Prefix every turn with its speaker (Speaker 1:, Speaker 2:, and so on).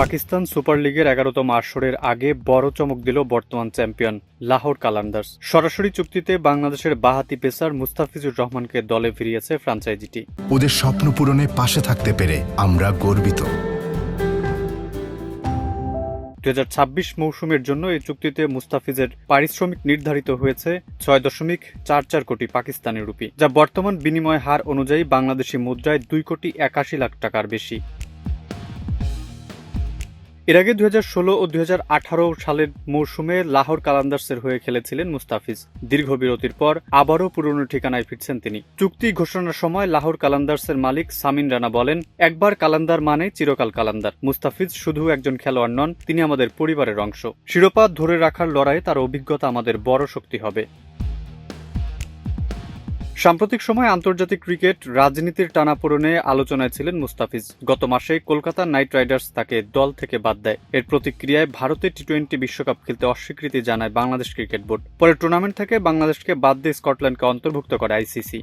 Speaker 1: Pakistan super লিগের 11তম আসরের আগে বড় চমক দিল বর্তমান চ্যাম্পিয়ন লাহোর কালান্দার্স। সরাসরি চুক্তিতে বাংলাদেশের বাঁহাতি পেসার মুস্তাফিজুর রহমানকে দলে ফিরিয়েছে ফ্র্যাঞ্চাইজিটি।
Speaker 2: ওদের স্বপ্ন পূরণে পাশে থাকতে পেরে আমরা গর্বিত।
Speaker 1: 2026 মৌসুমের জন্য এই চুক্তিতে মুস্তাফিজের পারিশ্রমিক নির্ধারিত হয়েছে 6.44 কোটি পাকিস্তানি রুপি, যা বর্তমান বিনিময় হার অনুযায়ী বাংলাদেশি মুদ্রায় 2.81 কোটি টাকার বেশি। এর আগে 2016 ও 2018 সালের মৌসুমে লাহোর কালান্দার্সের হয়ে খেলেছিলেন মুস্তাফিজ। দীর্ঘ বিরতির পর আবারও পুরনো ঠিকানায় ফিরছেন তিনি। চুক্তি ঘোষণার সময় লাহোর কালান্দার্সের মালিক সামিন রানা বলেন, একবার কালান্দার মানে চিরকাল কালান্দার। মুস্তাফিজ শুধু একজন খেলোয়াড় নন, তিনি আমাদের পরিবারের অংশ। শিরোপা ধরে রাখার লড়াইয়ে তার অভিজ্ঞতা আমাদের বড় শক্তি হবে। সাম্প্রতিক সময় আন্তর্জাতিক ক্রিকেট রাজনীতির টানাপোড়েনে আলোচনায় ছিলেন মুস্তাফিজ। গত মাসে কলকাতা নাইট রাইডার্স তাকে দল থেকে বাদ দেয়। এর প্রতিক্রিয়ায় ভারতে টি-20 বিশ্বকাপ খেলতে অস্বীকৃতি জানায় বাংলাদেশ ক্রিকেট বোর্ড। পরে টুর্নামেন্ট থেকে বাংলাদেশকে বাদ দিয়ে স্কটল্যান্ডকে অন্তর্ভুক্ত করে আইসিসি।